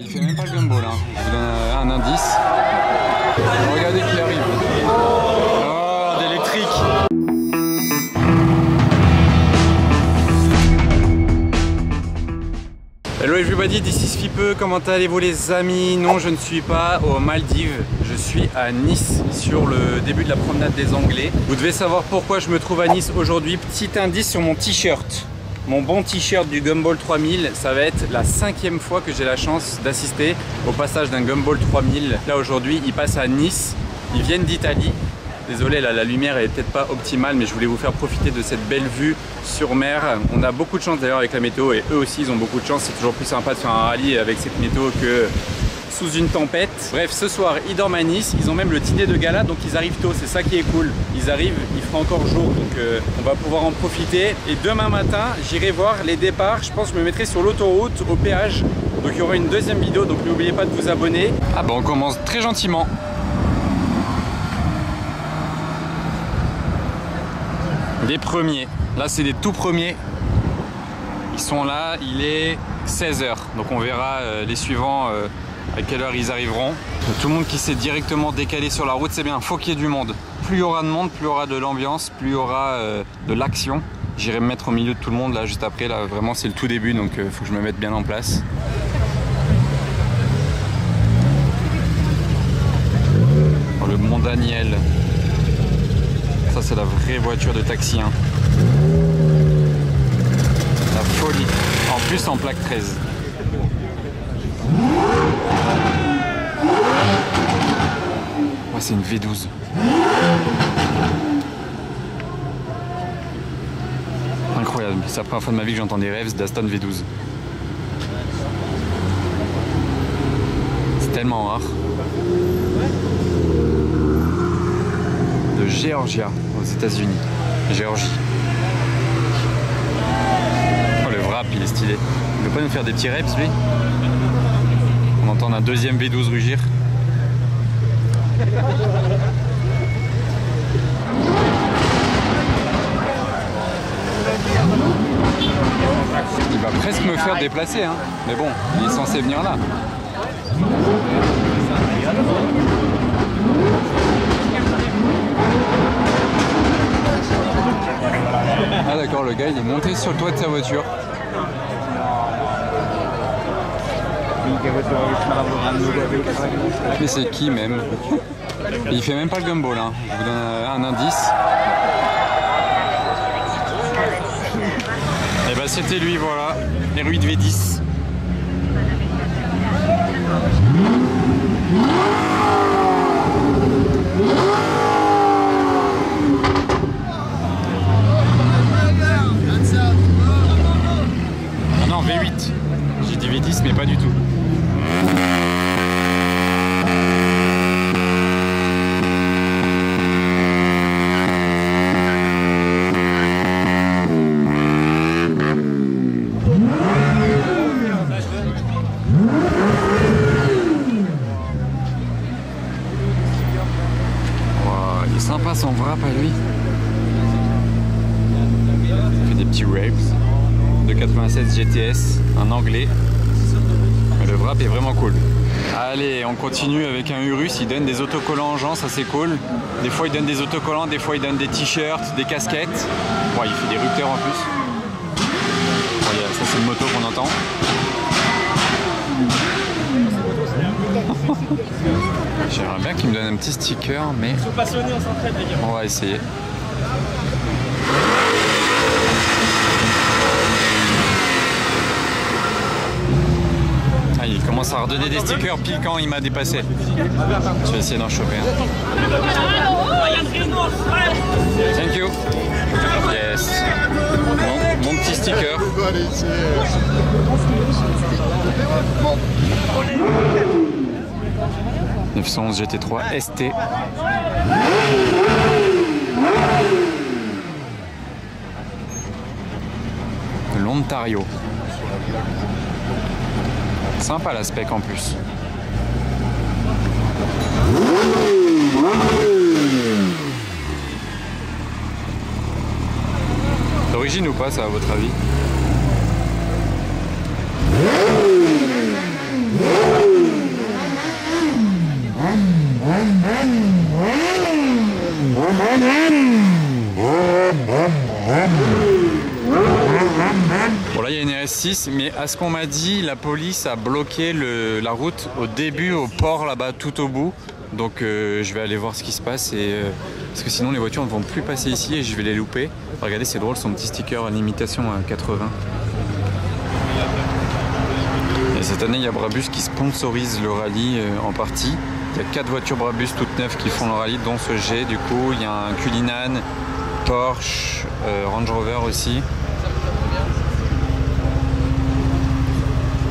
Il fait même pas le gumball, hein. Je vous donne un indice. Regardez qui arrive. Oh, d'électrique. Hello everybody, this is Fipe. Comment allez-vous les amis? Non, je ne suis pas aux Maldives, je suis à Nice sur le début de la promenade des Anglais. Vous devez savoir pourquoi je me trouve à Nice aujourd'hui. Petit indice sur mon t-shirt. Mon bon t-shirt du Gumball 3000, ça va être la 5e fois que j'ai la chance d'assister au passage d'un Gumball 3000. Là aujourd'hui, ils passent à Nice, ils viennent d'Italie. Désolé, là, la lumière est peut-être pas optimale, mais je voulais vous faire profiter de cette belle vue sur mer. On a beaucoup de chance d'ailleurs avec la météo et eux aussi ils ont beaucoup de chance. C'est toujours plus sympa de faire un rallye avec cette météo que sous une tempête. Bref, ce soir ils dorment à Nice, ils ont même le dîner de gala, donc ils arrivent tôt, c'est ça qui est cool. Ils arrivent, il fera encore jour, donc on va pouvoir en profiter. Et demain matin, j'irai voir les départs. Je pense que je me mettrai sur l'autoroute au péage. Donc il y aura une deuxième vidéo, donc n'oubliez pas de vous abonner. Ah bah on commence très gentiment. Les premiers, là c'est les tout premiers, ils sont là, il est 16 h, donc on verra les suivants à quelle heure ils arriveront. Tout le monde qui s'est directement décalé sur la route, c'est bien, faut qu'il y ait du monde. Plus il y aura de monde, plus il y aura de l'ambiance, plus il y aura de l'action. J'irai me mettre au milieu de tout le monde là juste après, là vraiment c'est le tout début, donc il faut que je me mette bien en place. Oh, le Mont Daniel. Ça c'est la vraie voiture de taxi, hein. La folie. En plus en plaque 13. Ouais, c'est une V12. Incroyable. C'est la première fois de ma vie que j'entends des rêves d'Aston V12. C'est tellement rare. De Georgia aux États-Unis. Géorgie. Oh, le wrap, il est stylé. Il veut pas nous faire des petits reps lui? On entend un deuxième V12 rugir. Il va presque me faire déplacer, hein. Mais bon, il est censé venir là. Ah d'accord, le gars il est monté sur le toit de sa voiture. Mais c'est qui même? Il fait même pas le gumball, hein. Je vous donne un indice. Et bah c'était lui, voilà, R8 V10. Ah non, V8. J'ai dit V10 mais pas du tout. Sympa son wrap à lui. Il fait des petits raves de 96 GTS, un anglais. Mais le wrap est vraiment cool. Allez, on continue avec un Urus. Il donne des autocollants aux gens, ça c'est cool. Des fois il donne des autocollants, des fois il donne des t-shirts, des casquettes. Ouais, il fait des rupteurs en plus. Ouais, ça c'est le moto qu'on entend. J'aimerais bien qu'il me donne un petit sticker, mais ils sont passionnés, on s'entraide les gars. On va essayer. Ah, il commence à redonner des stickers pile quand il m'a dépassé. Je vais essayer d'en choper un. Thank you. Yes. Mon petit sticker. 911 GT3 ST. L'Ontario. Sympa la spec en plus. D'origine ou pas ça à votre avis? D6, mais à ce qu'on m'a dit, la police a bloqué la route au début, au port là-bas, tout au bout. Donc je vais aller voir ce qui se passe, parce que sinon les voitures ne vont plus passer ici et je vais les louper. Regardez, c'est drôle, son petit sticker limitation à 80. Et cette année, il y a Brabus qui sponsorise le rallye en partie. Il y a 4 voitures Brabus toutes neuves qui font le rallye, dont ce G. Du coup, il y a un Cullinan, Porsche, Range Rover aussi.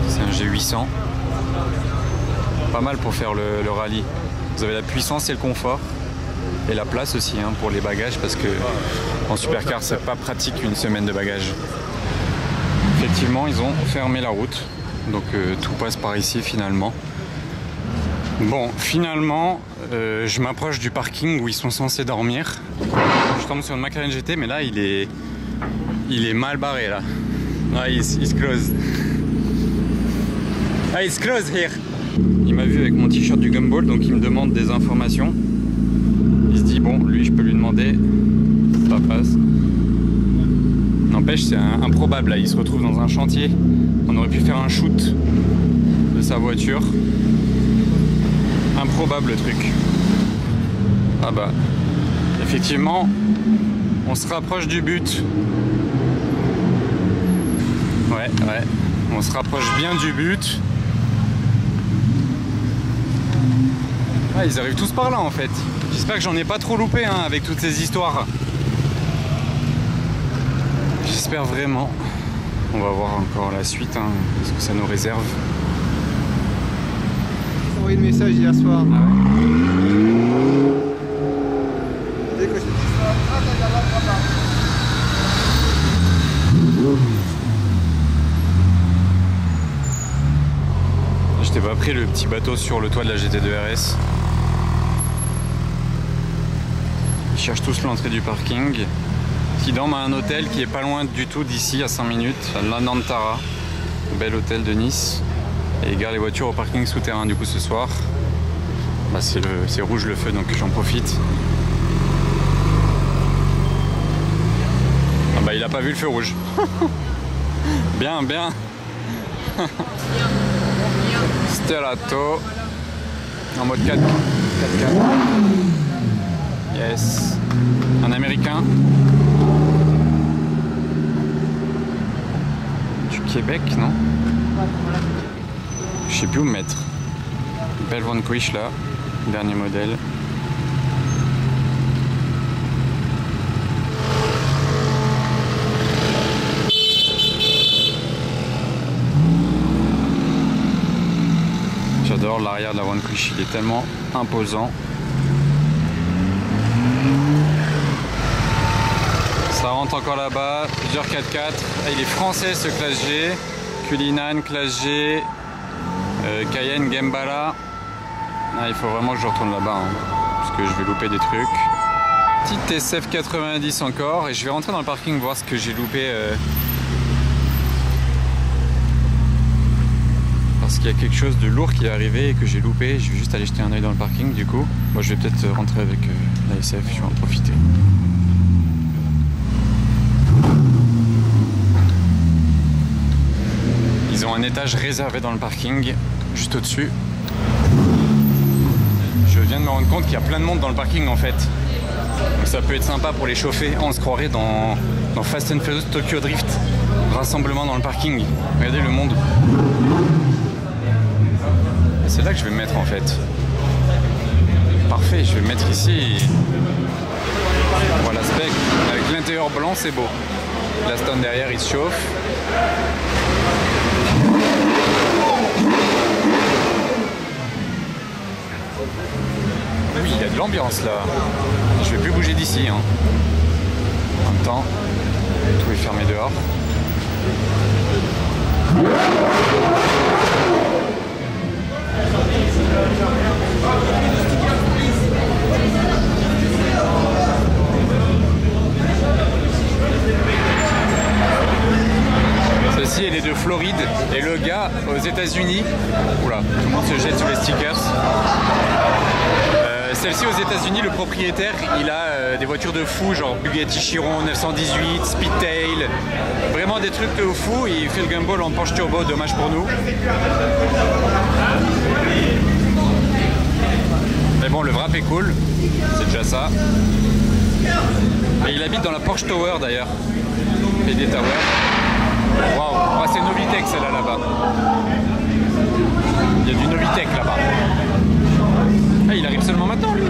C'est un G800. Pas mal pour faire le rallye. Vous avez la puissance et le confort. Et la place aussi hein, pour les bagages, parce que en supercar, c'est pas pratique une semaine de bagages. Effectivement, ils ont fermé la route. Donc tout passe par ici finalement. Bon, finalement, je m'approche du parking où ils sont censés dormir. Je tombe sur une McLaren GT, mais là, il est mal barré là. Ah, it's closed. Ah, it's closed here. Il m'a vu avec mon t-shirt du Gumball, donc il me demande des informations. Il se dit, bon, lui, je peux lui demander. Ça passe. N'empêche, c'est improbable là. Il se retrouve dans un chantier. On aurait pu faire un shoot de sa voiture. Improbable le truc. Ah bah, effectivement, on se rapproche du but. Ouais, on se rapproche bien du but. Ah, ils arrivent tous par là en fait. J'espère que j'en ai pas trop loupé hein, avec toutes ces histoires. J'espère vraiment. On va voir encore la suite, hein, ce que ça nous réserve. J'ai envoyé le message hier soir. Ah ouais. Dès que je te dis ça, Je t'ai pas pris le petit bateau sur le toit de la GT2 RS. Ils cherchent tous l'entrée du parking. Kidam a un hôtel qui est pas loin du tout d'ici, à 5 minutes, à l'Anantara, bel hôtel de Nice. Et il garde les voitures au parking souterrain du coup ce soir. Bah, c'est rouge le feu donc j'en profite. Ah bah il a pas vu le feu rouge. Bien, bien. Stellato en mode 4x4. Yes. Un américain. Du Québec, non? Je sais plus où me mettre. Belle Vanquish là, dernier modèle. J'adore l'arrière de la Vanquish, il est tellement imposant. Ça rentre encore là-bas, plusieurs 4x4. Ah, il est français ce classe G. Cullinan, classe G. Cayenne, Gembala. Ah, il faut vraiment que je retourne là-bas, hein, parce que je vais louper des trucs. Petite SF 90 encore. Et je vais rentrer dans le parking voir ce que j'ai loupé. Parce qu'il y a quelque chose de lourd qui est arrivé et que j'ai loupé. Je vais juste aller jeter un oeil dans le parking du coup. Moi je vais peut-être rentrer avec la SF, je vais en profiter. Ils ont un étage réservé dans le parking, juste au-dessus. Je viens de me rendre compte qu'il y a plein de monde dans le parking en fait. Donc ça peut être sympa pour les chauffer. On se croirait dans Fast and Furious Tokyo Drift. Rassemblement dans le parking. Regardez le monde. C'est là que je vais me mettre en fait. Parfait, je vais me mettre ici. Voilà, spec. Avec l'intérieur blanc, c'est beau. La stand derrière, il se chauffe. Oui, il y a de l'ambiance là. Je vais plus bouger d'ici. Hein. En même temps, tout est fermé dehors. Celle-ci elle est de Floride et le gars aux États-Unis, oula, tout le monde se jette sur les stickers. celle-ci aux États-Unis, le propriétaire, il a des voitures de fou, genre Bugatti Chiron 918, Speedtail, vraiment des trucs de fou. Il fait le gumball en Porsche Turbo, dommage pour nous. Mais bon, le wrap est cool, c'est déjà ça. Et il habite dans la Porsche Tower d'ailleurs, PD Tower. Waouh, ah, c'est Novitec celle-là là-bas. Il y a du Novitec là-bas. Ah, il arrive seulement maintenant lui.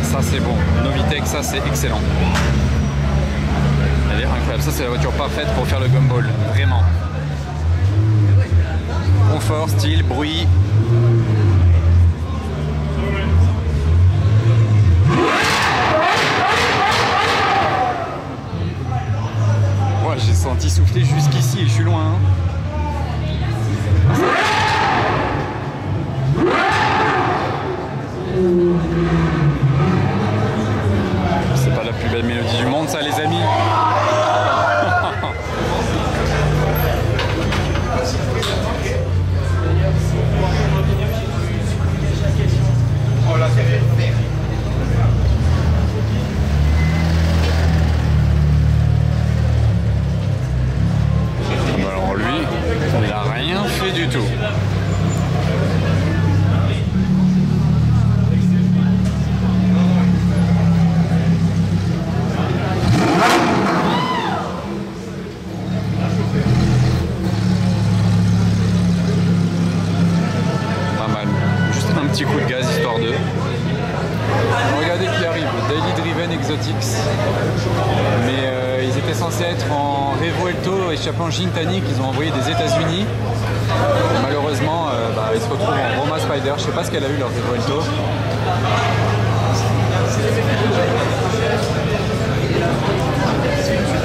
Ça c'est bon, Novitec, ça c'est excellent. Elle est incroyable, ça c'est la voiture parfaite pour faire le gumball, vraiment. Confort, style, bruit. Ouais, j'ai senti souffler jusqu'ici et je suis loin. Hein. C'est pas la plus belle mélodie du monde ça les amis. Alors lui, il a rien fait du tout. Pas mal. Juste un petit coup de gaz histoire de. Regardez qui arrive, Daily Driven Exotics. Mais ils étaient censés être en Revuelto échappant Gintani qu'ils ont envoyé des États-Unis. Malheureusement, ils se retrouvent en Roma Spider. Je sais pas ce qu'elle a eu leur Revuelto.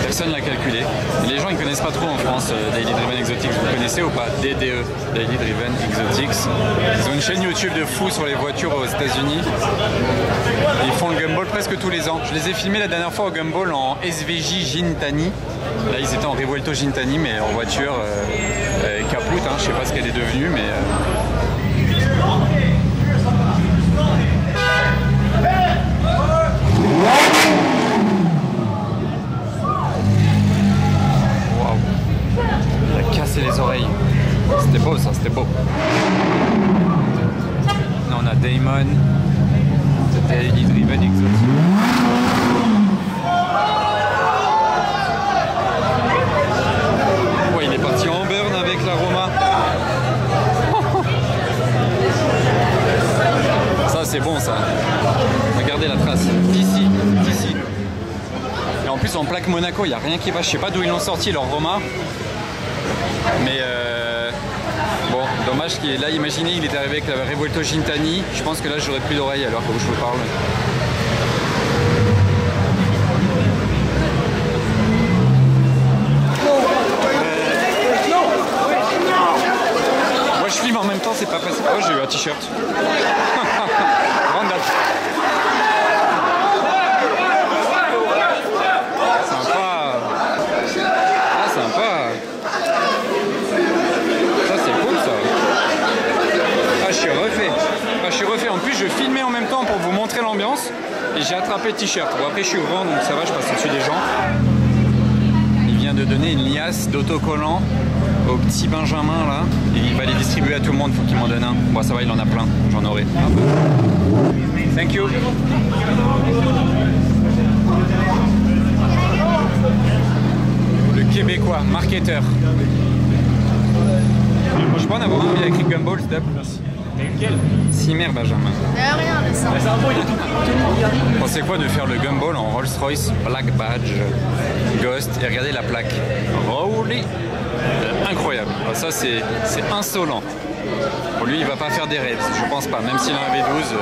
Personne l'a calculé. Les gens ils connaissent pas trop en France Daily Driven Exotics. Vous connaissez ou pas? DDE, Daily Driven Exotics. Ils ont une chaîne YouTube de fou sur les voitures aux États-Unis. Ils font le gumball presque tous les ans. Je les ai filmés la dernière fois au gumball en SVJ Gintani. Là ils étaient en Revuelto Gintani mais en voiture capoute. Hein. Je sais pas ce qu'elle est devenue mais. Casser les oreilles. C'était beau ça, c'était beau. Là on a Damon, Daily Driven Exotic. Ouais, il est parti en burn avec la Roma. Ça c'est bon ça. Regardez la trace. D'ici. Et en plus en plaque Monaco, il n'y a rien qui va. Je sais pas d'où ils l'ont sorti leur Roma. Mais bon, dommage qu'il est là. Imaginez, il est arrivé avec la Revuelto Gintani. Je pense que là, j'aurais plus d'oreilles alors que je vous parle. Moi, je filme en même temps, c'est pas facile. Oh, j'ai eu un t-shirt. Grande date. Sympa. Ah, sympa. Je suis refait. En plus, je filmais en même temps pour vous montrer l'ambiance et j'ai attrapé le t-shirt. Bon, après, je suis au vent donc ça va, je passe au-dessus des gens. Il vient de donner une liasse d'autocollants au petit Benjamin là et il va les distribuer à tout le monde. Faut qu'il m'en donne un. Bon, ça va, il en a plein. J'en aurai. Thank you. Le Québécois, marketeur. Je peux en avoir un avec Gumball, s'il te plaît. Merci. Lequel? Cimer Benjamin. Rien de ça. Pensez quoi de faire le gumball en Rolls-Royce Black Badge Ghost et regardez la plaque. Holy, incroyable. Ça c'est insolent. Bon, lui il va pas faire des raids, je pense pas, même s'il a un V12.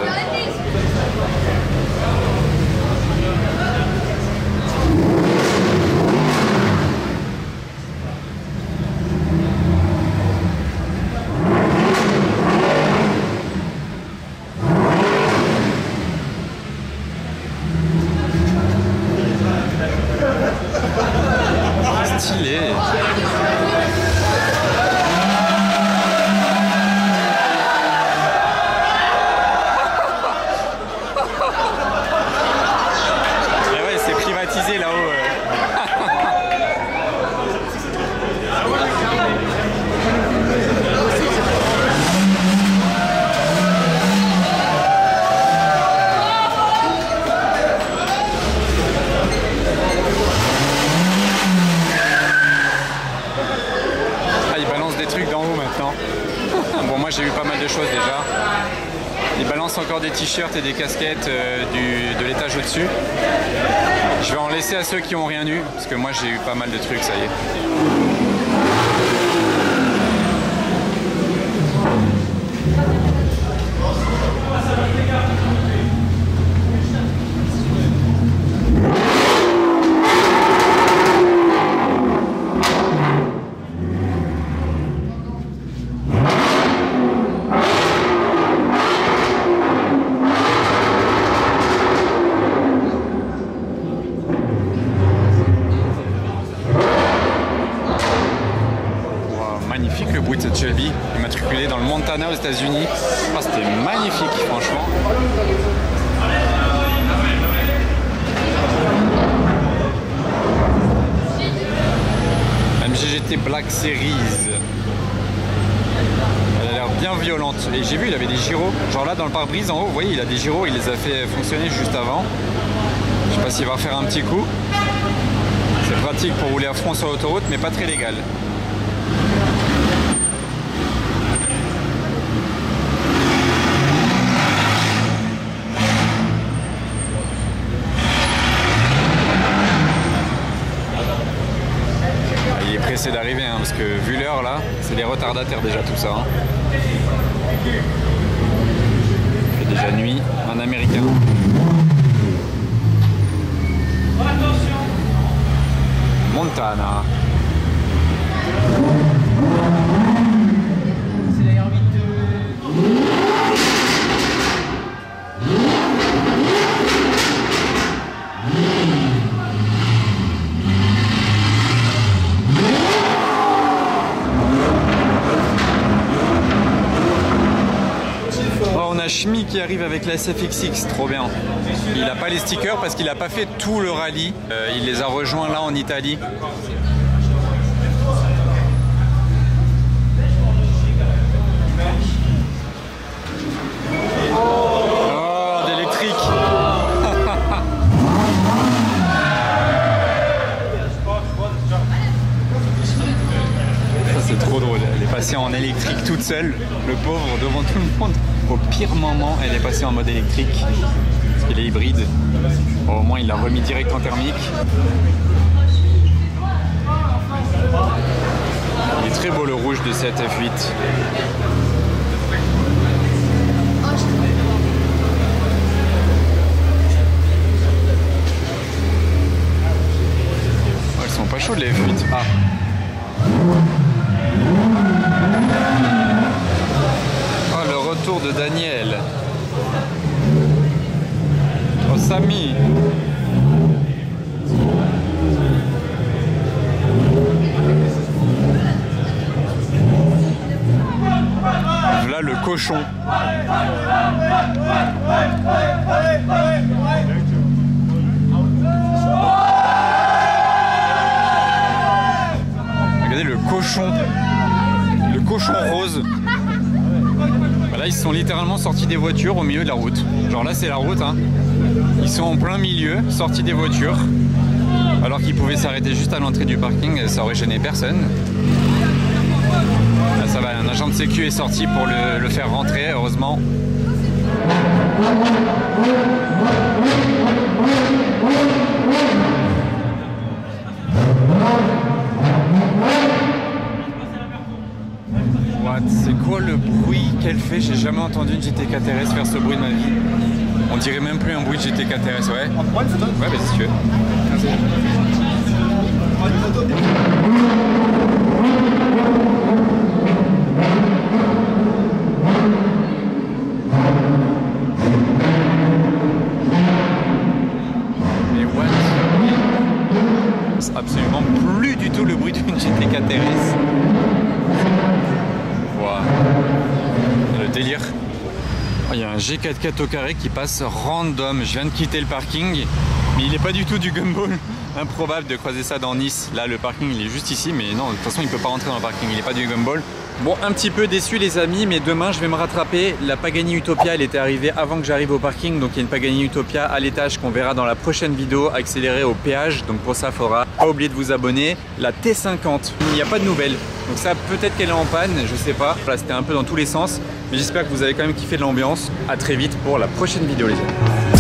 ils balancent des trucs d'en haut maintenant. Bon, moi j'ai eu pas mal de choses déjà. Ils balancent encore des t-shirts et des casquettes de l'étage au-dessus. Je vais en laisser à ceux qui n'ont rien eu, parce que moi j'ai eu pas mal de trucs, ça y est. Magnifique le bruit de cette Shelby, immatriculée dans le Montana aux États-Unis. Oh, c'était magnifique, franchement. MGGT Black Series. Elle a l'air bien violente. Et j'ai vu, il avait des gyros. Genre là, dans le pare-brise en haut, vous voyez, il a des gyros. Il les a fait fonctionner juste avant. Je sais pas s'il va faire un petit coup. C'est pratique pour rouler à fond sur l'autoroute, mais pas très légal. Pressé d'arriver hein, parce que vu l'heure là, c'est des retardataires déjà tout ça. Hein. Il fait déjà nuit, un américain. Montana. Schmi qui arrive avec la SFX6, trop bien. Il n'a pas les stickers parce qu'il n'a pas fait tout le rallye. Il les a rejoints là en Italie. Oh, d'électrique. Ça c'est trop drôle. Elle est passée en électrique toute seule, le pauvre, devant tout le monde. Au pire moment, elle est passée en mode électrique, parce qu'il est hybride. Bon, au moins, il l'a remis direct en thermique. Il est très beau le rouge de cette F8. Oh, elles sont pas chaudes les F8. Ah. Retour de Daniel. Oh Samy. Voilà le cochon. Regardez le cochon. Le cochon rose. Là ils sont littéralement sortis des voitures au milieu de la route. Genre là c'est la route hein. Ils sont en plein milieu, sortis des voitures. Alors qu'ils pouvaient s'arrêter juste à l'entrée du parking, ça aurait gêné personne. Là ça va, un agent de sécu est sorti pour le faire rentrer, heureusement. C'est quoi le bruit qu'elle fait? J'ai jamais entendu une GT4 RS faire ce bruit de ma vie. On dirait même plus un bruit de GT4 RS, ouais. Ouais, vas-y si tu veux. Mais what? C'est absolument plus du tout le bruit d'une GT4 RS. Le délire. Oh, il y a un G4 au carré qui passe random. Je viens de quitter le parking, mais il n'est pas du tout du gumball. improbable de croiser ça dans Nice. Là, le parking il est juste ici, mais non, de toute façon, il peut pas rentrer dans le parking, il n'est pas du Gumball. Bon, un petit peu déçu les amis, mais demain je vais me rattraper. La Pagani Utopia, elle était arrivée avant que j'arrive au parking, donc il y a une Pagani Utopia à l'étage qu'on verra dans la prochaine vidéo, accélérée au péage. Donc pour ça, il faudra pas oublier de vous abonner. La T50, il n'y a pas de nouvelles, donc ça peut-être qu'elle est en panne, je sais pas. Voilà, c'était un peu dans tous les sens, mais j'espère que vous avez quand même kiffé de l'ambiance. À très vite pour la prochaine vidéo les amis.